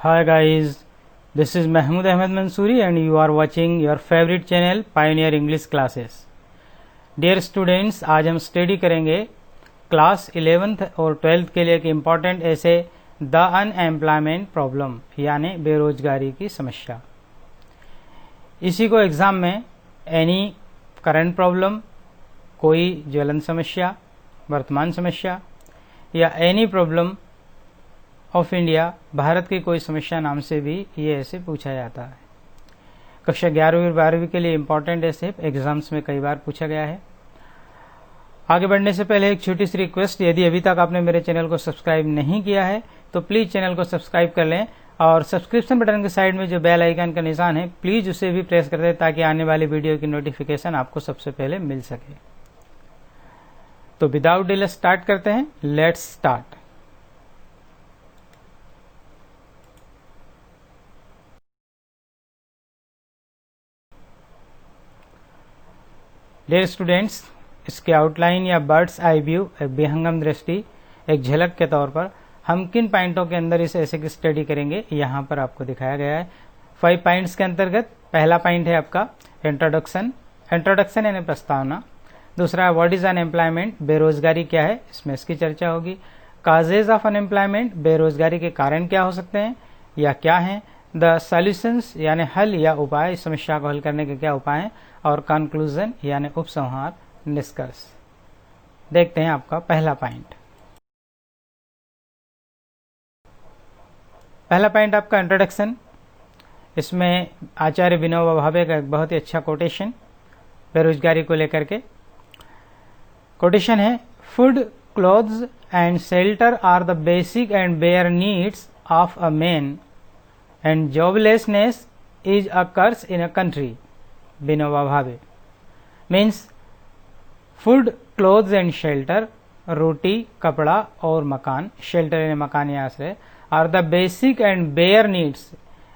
Hi guys, this is Mahmood Ahmed Mansoori and you are watching your favorite channel Pioneer English Classes. Dear students, आज हम study करेंगे class 11th और 12th के लिए एक important ऐसे द अनएम्प्लॉयमेंट प्रॉब्लम यानी बेरोजगारी की समस्या। इसी को एग्जाम में एनी करंट प्रॉब्लम, कोई ज्वलन समस्या, वर्तमान समस्या या any problem of India, Bharat की कोई समस्या नाम से भी ये ऐसे पूछा जाता है। कक्षा 11वीं और 12वीं के लिए इम्पोर्टेंट ऐसे एग्जाम्स में कई बार पूछा गया है। आगे बढ़ने से पहले एक छोटी सी रिक्वेस्ट, यदि अभी तक आपने मेरे चैनल को सब्सक्राइब नहीं किया है तो प्लीज चैनल को सब्सक्राइब कर लें और सब्सक्रिप्शन बटन के साइड में जो बेल आइकन का निशान है प्लीज उसे भी प्रेस कर दें ताकि आने वाली वीडियो की नोटिफिकेशन आपको सबसे पहले मिल सके। तो विदाउट डिले स्टार्ट करते हैं। Let's start. डियर स्टूडेंट्स, इसके आउटलाइन या बर्ड्स आई व्यू, एक विहंगम दृष्टि, एक झलक के तौर पर हम किन पॉइंटों के अंदर इसे ऐसे की स्टडी करेंगे यहाँ पर आपको दिखाया गया है। 5 पॉइंट्स के अंतर्गत पहला पॉइंट है आपका इंट्रोडक्शन यानी प्रस्तावना। दूसरा है व्हाट इज अनएम्प्लॉयमेंट, बेरोजगारी क्या है, इसमें इसकी चर्चा होगी। काजेज ऑफ अनएम्प्लॉयमेंट, बेरोजगारी के कारण क्या हो सकते हैं या क्या हैं। द सॉल्यूशंस यानी हल या उपाय, इस समस्या को हल करने के क्या उपाय हैं। और कंक्लूजन यानी उपसंहार, निष्कर्ष। देखते हैं आपका पहला पॉइंट। पहला पॉइंट आपका इंट्रोडक्शन। इसमें आचार्य विनोबा भावे का एक बहुत ही अच्छा कोटेशन बेरोजगारी को लेकर के। कोटेशन है, food, clothes and shelter are the basic and bare needs of a man and joblessness is a curse in a country. Vinoba Bhave means food, clothes and shelter, रोटी, कपड़ा और मकान, शेल्टर यानी मकान या आश्रय, are the basic and bare needs,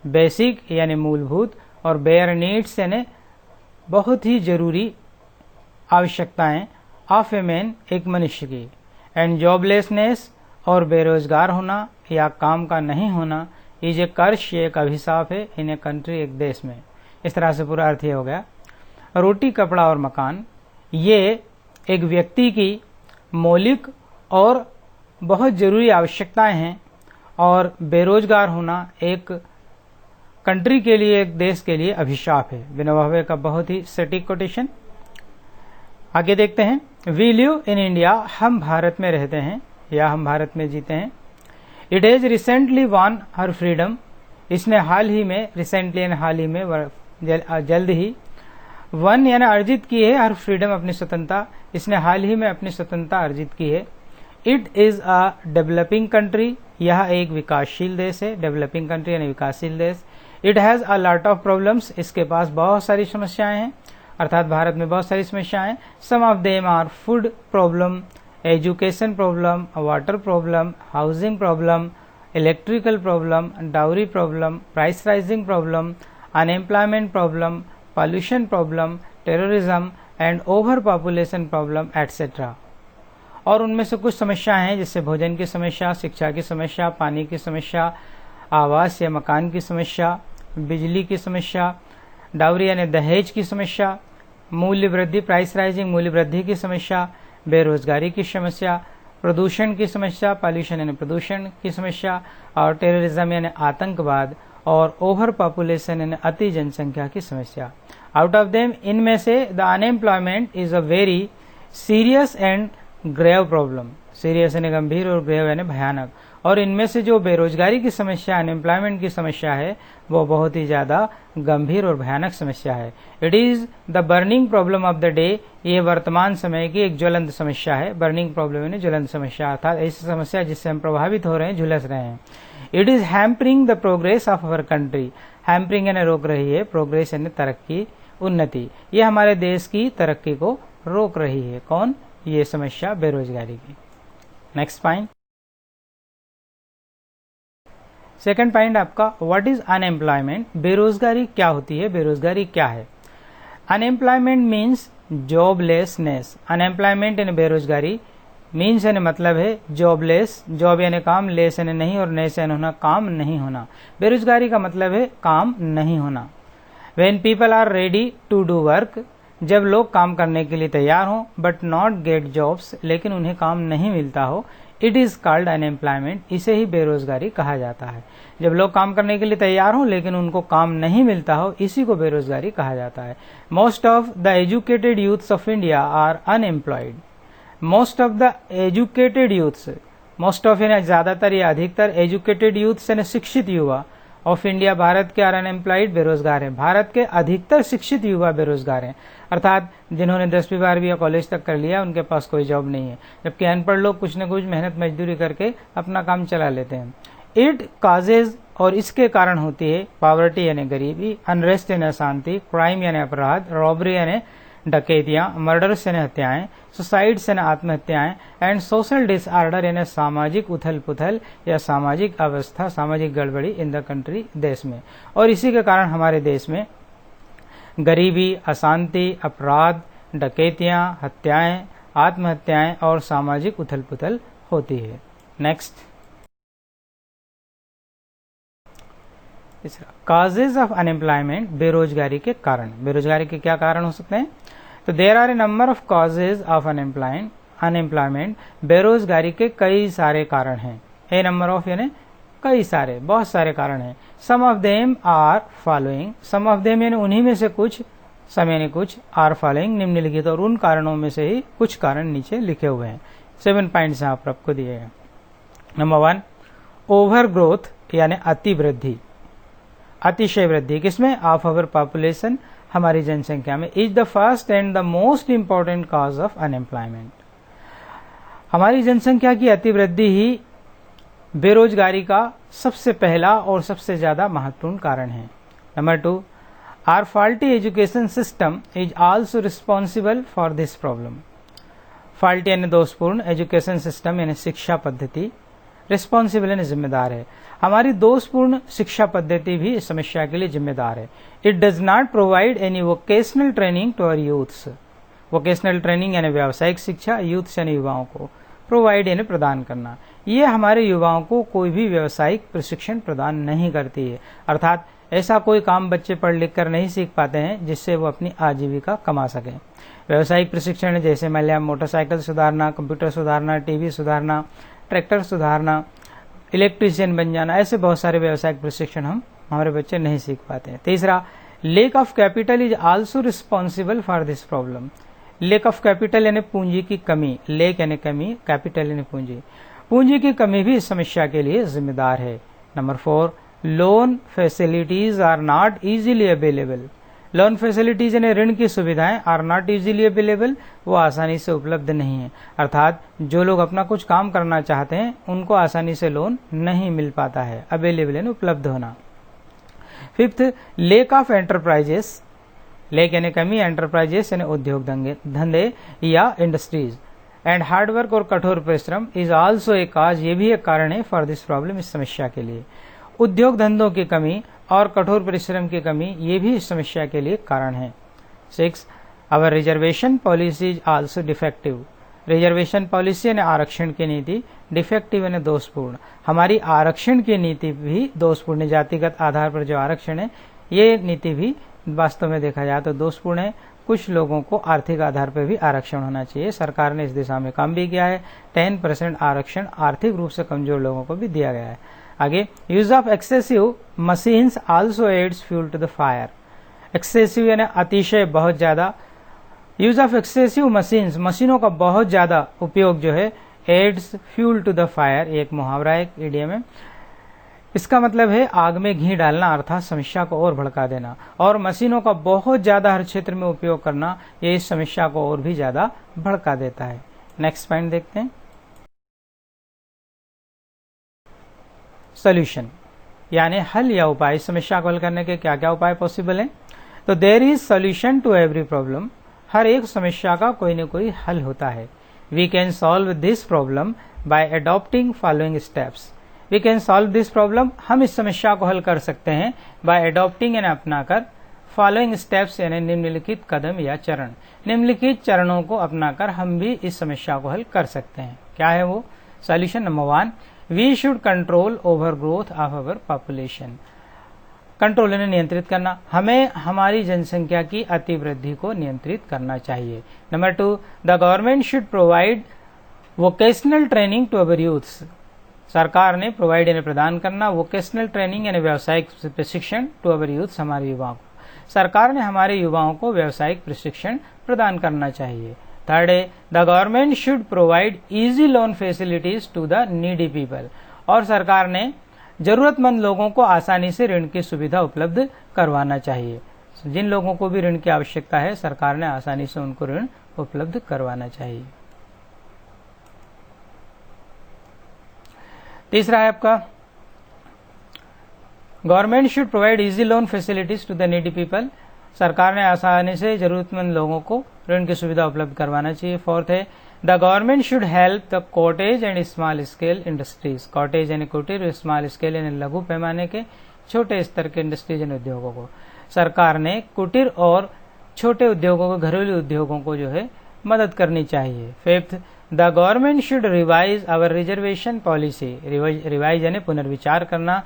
basic यानी मूलभूत और बेयर नीड्स यानी बहुत ही जरूरी आवश्यकताएं, ऑफ ए मैन एक मनुष्य की, एंड जॉबलेसनेस और बेरोजगार होना या काम का नहीं होना, इज ए कर्स, ये एक अभिशाप है, इन ए कंट्री एक देश में। इस तरह से पूरा अर्थ ये हो गया। रोटी, कपड़ा और मकान ये एक व्यक्ति की मौलिक और बहुत जरूरी आवश्यकताएं हैं और बेरोजगार होना एक कंट्री के लिए, एक देश के लिए अभिशाप है। विनोबा भावे का बहुत ही सटीक कोटेशन। आगे देखते हैं। वी लिव इन इंडिया, हम भारत में रहते हैं या हम भारत में जीते हैं। It has recently von her freedom, इसने हाल ही में, रिसेंटली यानी हाल ही में, जल्द ही, वन यानी अर्जित की है, हर फ्रीडम अपनी स्वतंत्रता, इसने हाल ही में अपनी स्वतंत्रता अर्जित की है। It is a developing country, यह एक विकासशील देश है, डेवलपिंग कंट्री यानी विकासशील देश। It has a lot of problems, इसके पास बहुत सारी समस्याएं हैं, अर्थात भारत में बहुत सारी समस्याएं। Some of them are food problem, education problem, water problem, housing problem, electrical problem, dowry problem, price rising problem, unemployment problem, pollution problem, terrorism and over population problem etcetera. और उनमें से कुछ समस्याएं हैं जैसे भोजन की समस्या, शिक्षा की समस्या, पानी की समस्या, आवास या मकान की समस्या, बिजली की समस्या, डाउरी यानी दहेज की समस्या, मूल्य वृद्धि, प्राइस राइजिंग, मूल्य वृद्धि की समस्या, बेरोजगारी की समस्या, प्रदूषण की समस्या, पॉल्यूशन यानी प्रदूषण की समस्या, और टेररिज्म यानी आतंकवाद, और ओवर पॉपुलेशन यानी अति जनसंख्या की समस्या। आउट ऑफ देम, इनमें से the unemployment is a very serious and grave problem, serious यानी गंभीर और ग्रेव यानी भयानक। और इनमें से जो बेरोजगारी की समस्या, अनएम्प्लॉयमेंट की समस्या है, वो बहुत ही ज्यादा गंभीर और भयानक समस्या है। It is the burning problem of the day, ये वर्तमान समय की एक ज्वलंत समस्या है। बर्निंग प्रॉब्लम यानी ज्वलंत समस्या, अर्थात ऐसी समस्या जिससे हम प्रभावित हो रहे हैं, झुलस रहे हैं। It is hampering the progress of our country, hampering यानी रोक रही है, प्रोग्रेस यानी तरक्की, उन्नति, ये हमारे देश की तरक्की को रोक रही है। कौन? ये समस्या बेरोजगारी की। नेक्स्ट पॉइंट, सेकंड पॉइंट आपका व्हाट इज अनएम्प्लॉयमेंट, बेरोजगारी क्या होती है, बेरोजगारी क्या है। अनएम्प्लॉयमेंट मीन्स जॉबलेसनेस, अनएम्प्लॉयमेंट यानी बेरोजगारी मीन्स यानी मतलब है जॉबलेस, जॉब यानी काम, लेस यानी नहीं और नेस यानी होना, काम नहीं होना। बेरोजगारी का मतलब है काम नहीं होना। When people are ready to do work, जब लोग काम करने के लिए तैयार हों बट नॉट गेट जॉब्स, लेकिन उन्हें काम नहीं मिलता हो, इट इज कॉल्ड अनएम्प्लॉयमेंट, इसे ही बेरोजगारी कहा जाता है। जब लोग काम करने के लिए तैयार हों लेकिन उनको काम नहीं मिलता हो, इसी को बेरोजगारी कहा जाता है। Most of the educated youths of India are unemployed. Most of the educated youths, most of यानी ज्यादातर या अधिकतर, एजुकेटेड यूथ्स यानी शिक्षित युवा, ऑफ इंडिया भारत के, आर अनएम्प्लॉयड बेरोजगार हैं। भारत के अधिकतर शिक्षित युवा बेरोजगार हैं, अर्थात जिन्होंने 10वीं 12वीं या कॉलेज तक कर लिया उनके पास कोई जॉब नहीं है, जबकि अनपढ़ लोग कुछ न कुछ मेहनत मजदूरी करके अपना काम चला लेते हैं। इट काजेज, और इसके कारण होती है पॉवर्टी यानी गरीबी, अनरेस्ट यानी अशांति, क्राइम यानी अपराध, रॉबरी यानी डकैतियां, मर्डर्स यानी हत्याएं, सुसाइड्स यानी आत्महत्याएं, एंड सोशल डिसऑर्डर यानी सामाजिक उथल पुथल या सामाजिक अवस्था, सामाजिक गड़बड़ी इन द कंट्री, देश में। और इसी के कारण हमारे देश में गरीबी, अशांति, अपराध, डकैतियां, हत्याएं, आत्महत्याएं और सामाजिक उथल पुथल होती है। नेक्स्ट, कॉजेज ऑफ अनएम्प्लॉयमेंट, बेरोजगारी के कारण। बेरोजगारी के क्या कारण हो सकते हैं? तो there are a number of causes of unemployment, बेरोजगारी के कई सारे कारण हैं। ए नंबर ऑफ यानी कई सारे, बहुत सारे कारण हैं। Some of them are following, some of them यानी उन्हीं में से कुछ, सम यानी कुछ, आर फॉलोइंग निम्नलिखित, और उन कारणों में से ही कुछ कारण नीचे लिखे हुए हैं। 7 पॉइंट्स यहाँ पर आपको दिए हैं। नंबर 1, ओवर ग्रोथ यानी अति वृद्धि, अतिशय वृद्धि किसमें? ऑफ अवर पॉपुलेशन, हमारी जनसंख्या में, is the first and the most important cause of unemployment. हमारी जनसंख्या की अतिवृद्धि ही बेरोजगारी का सबसे पहला और सबसे ज्यादा महत्वपूर्ण कारण है। Number 2, our faulty education system is also responsible for this problem. Faulty यानी दोषपूर्ण, एजुकेशन सिस्टम यानी शिक्षा पद्धति, रिस्पॉन्सिबल यानी जिम्मेदार है। हमारी दोषपूर्ण शिक्षा पद्धति भी इस समस्या के लिए जिम्मेदार है। It does not provide any vocational training to our youths. Vocational training यानी व्यावसायिक शिक्षा, यूथ्स यानी युवाओं को, प्रोवाइड यानी प्रदान करना, ये हमारे युवाओं को कोई भी व्यावसायिक प्रशिक्षण प्रदान नहीं करती है। अर्थात ऐसा कोई काम बच्चे पढ़ लिख कर नहीं सीख पाते हैं जिससे वो अपनी आजीविका कमा सकें। व्यावसायिक प्रशिक्षण जैसे मान लिया मोटरसाइकिल सुधारना, कंप्यूटर सुधारना, टीवी सुधारना, ट्रैक्टर सुधारना, इलेक्ट्रीशियन बन जाना, ऐसे बहुत सारे व्यावसायिक प्रशिक्षण हमारे बच्चे नहीं सीख पाते हैं। तीसरा, lake of capital is also responsible for this problem. Lake of capital यानी पूंजी की कमी, लेक यानी कमी, कैपिटल यानी पूंजी, पूंजी की कमी भी इस समस्या के लिए जिम्मेदार है। Number 4, loan facilities are not easily available. Loan facilities यानी ऋण की सुविधाएं आर नॉट इजीली अवेलेबल, वो आसानी से उपलब्ध नहीं है। अर्थात जो लोग अपना कुछ काम करना चाहते हैं उनको आसानी से लोन नहीं मिल पाता है, अवेलेबल यानी उपलब्ध होना। 5th, lake of enterprises, lake यानी कमी, एंटरप्राइजेस यानी उद्योग धंधे या इंडस्ट्रीज, एंड हार्डवर्क और कठोर परिश्रम इज आल्सो ए काज, ये भी एक कारण है फॉर दिस प्रॉब्लम, इस समस्या के लिए। उद्योग धंधों की कमी और कठोर परिश्रम की कमी, ये भी इस समस्या के लिए कारण है। 6, our reservation policy is also defective. Reservation policy यानी आरक्षण की नीति, डिफेक्टिव यानी दोषपूर्ण, हमारी आरक्षण की नीति भी दोषपूर्ण, जातिगत आधार पर जो आरक्षण है ये नीति भी वास्तव में देखा जाए तो दोषपूर्ण है। कुछ लोगों को आर्थिक आधार पर भी आरक्षण होना चाहिए, सरकार ने इस दिशा में काम भी किया है। 10% आरक्षण आर्थिक रूप से कमजोर लोगों को भी दिया गया है। आगे, use of excessive machines also adds fuel to the fire. Excessive यानी अतिशय, बहुत ज्यादा, यूज ऑफ एक्सेसिव मशीन्स, मशीनों का बहुत ज्यादा उपयोग जो है, aids fuel to the fire, एक मुहावरा है, एक इडियम है। इसका मतलब है आग में घी डालना, अर्थात समस्या को और भड़का देना। और मशीनों का बहुत ज्यादा हर क्षेत्र में उपयोग करना, ये इस समस्या को और भी ज्यादा भड़का देता है। नेक्स्ट पॉइंट देखते हैं, सोल्यूशन यानी हल या उपाय। समस्या को हल करने के क्या क्या उपाय पॉसिबल हैं? तो there is solution to every problem, हर एक समस्या का कोई न कोई हल होता है। We can solve this problem by adopting following steps. We can solve this problem, हम इस समस्या को हल कर सकते हैं बाय अडॉप्टिंग यानी अपनाकर, फॉलोइंग स्टेप्स यानी निम्नलिखित कदम या चरण। निम्नलिखित चरणों को अपनाकर हम भी इस समस्या को हल कर सकते हैं। क्या है वो solution? Number 1, we should control over growth of our population. Control यानी नियंत्रित करना, हमें हमारी जनसंख्या की अतिवृद्धि को नियंत्रित करना चाहिए। Number 2, the government should provide vocational training to our youths. सरकार ने प्रोवाइड यानी प्रदान करना वोकेशनल ट्रेनिंग यानी व्यावसायिक प्रशिक्षण टू अवर यूथ्स, हमारे युवाओं को। सरकार ने हमारे युवाओं को व्यावसायिक प्रशिक्षण प्रदान करना चाहिए। थर्ड है, the government should provide easy loan facilities to the needy people. और सरकार ने जरूरतमंद लोगों को आसानी से ऋण की सुविधा उपलब्ध करवाना चाहिए। जिन लोगों को भी ऋण की आवश्यकता है, सरकार ने आसानी से उनको ऋण उपलब्ध करवाना चाहिए। तीसरा है आपका, government should provide easy loan facilities to the needy people. सरकार ने आसानी से जरूरतमंद लोगों को ऋण की सुविधा उपलब्ध करवाना चाहिए। फोर्थ है, the government should help the cottage and small scale industries. Cottage यानी कुटीर, स्मॉल स्केल यानी लघु पैमाने के छोटे स्तर के इंडस्ट्रीज यानी उद्योगों को सरकार ने कुटीर और छोटे उद्योगों को, घरेलू उद्योगों को जो है मदद करनी चाहिए। Fifth, the government should revise our reservation policy. Revise यानी पुनर्विचार करना,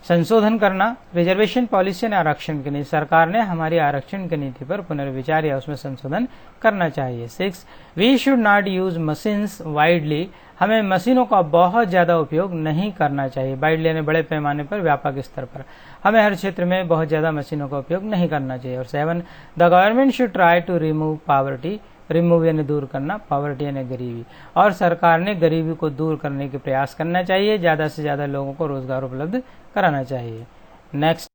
संशोधन करना। रिजर्वेशन पॉलिसी ने आरक्षण की नीति, सरकार ने हमारी आरक्षण की नीति पर पुनर्विचार या उसमें संशोधन करना चाहिए। 6, we should not use machines widely. हमें मशीनों का बहुत ज्यादा उपयोग नहीं करना चाहिए। वाइडली यानी बड़े पैमाने पर, व्यापक स्तर पर। हमें हर क्षेत्र में बहुत ज्यादा मशीनों का उपयोग नहीं करना चाहिए। और 7, the government should try to remove poverty. Remove यानी दूर करना, पॉवर्टी यानी गरीबी। और सरकार ने गरीबी को दूर करने के प्रयास करना चाहिए, ज्यादा से ज्यादा लोगों को रोजगार उपलब्ध कराना चाहिए। नेक्स्ट,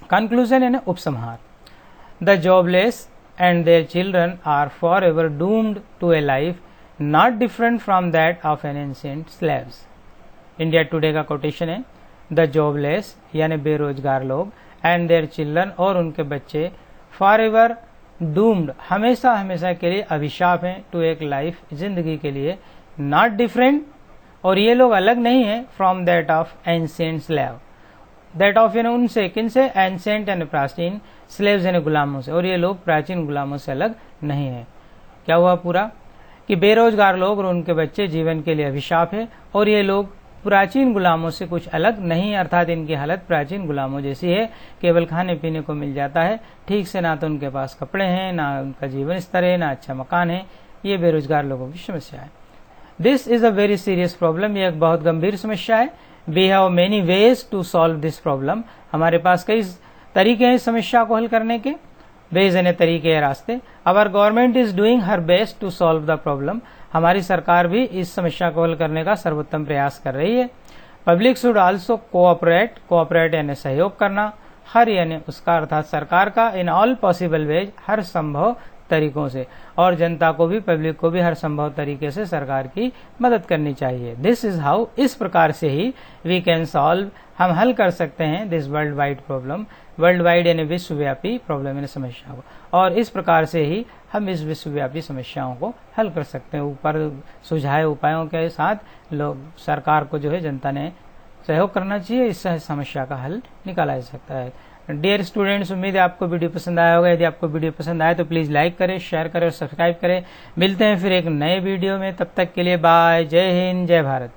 कंक्लूजन यानी उपसंहार। The jobless and their children are for ever doomed to a life not different from that of an ancient slaves. India today का कोटेशन है, द जॉबलेस यानी बेरोजगार लोग, एंड देयर चिल्ड्रन और उनके बच्चे, फॉर एवर डूम्ड हमेशा हमेशा के लिए अभिशाप हैं, टू एक लाइफ जिंदगी के लिए, नॉट डिफरेंट और ये लोग अलग नहीं है, from that of ancient slave. That of यानी उनसे, किनसे? एंशिएंट यानी प्राचीन, स्लेव्स यानी गुलामों से, और ये लोग प्राचीन गुलामों से अलग नहीं है। क्या हुआ पूरा कि बेरोजगार लोग और उनके बच्चे जीवन के लिए अभिशाप है, और ये लोग प्राचीन गुलामों से कुछ अलग नहीं, अर्थात इनकी हालत प्राचीन गुलामों जैसी है। केवल खाने पीने को मिल जाता है ठीक से, ना तो उनके पास कपड़े हैं, ना उनका जीवन स्तर है, ना अच्छा मकान है। ये बेरोजगार लोगों की समस्या है। This is a very serious problem. ये एक बहुत गंभीर समस्या है। We have many ways to solve this problem. हमारे पास कई तरीके हैं इस समस्या को हल करने के। वेज यानी तरीके या रास्ते। Our government is doing her best to solve the problem. हमारी सरकार भी इस समस्या को हल करने का सर्वोत्तम प्रयास कर रही है। Public should also cooperate. Cooperate यानी सहयोग करना, हर यानी उसका, अर्थात सरकार का, इन ऑल पॉसिबल वेज हर संभव तरीकों से, और जनता को भी, पब्लिक को भी हर संभव तरीके से सरकार की मदद करनी चाहिए। दिस इज हाउ, इस प्रकार से ही वी कैन सॉल्व, हम हल कर सकते हैं this world wide problem. World wide यानी विश्वव्यापी, प्रॉब्लम यानी समस्या को, और इस प्रकार से ही हम इस विश्वव्यापी समस्याओं को हल कर सकते हैं। ऊपर सुझाए उपायों के साथ लोग, सरकार को जो है जनता ने सहयोग करना चाहिए, इससे समस्या का हल निकाला जा सकता है। डियर स्टूडेंट्स, उम्मीद है आपको वीडियो पसंद आया होगा। यदि आपको वीडियो पसंद आए तो प्लीज लाइक करें, शेयर करें और सब्सक्राइब करें। मिलते हैं फिर एक नए वीडियो में, तब तक के लिए बाय। जय हिंद, जय भारत।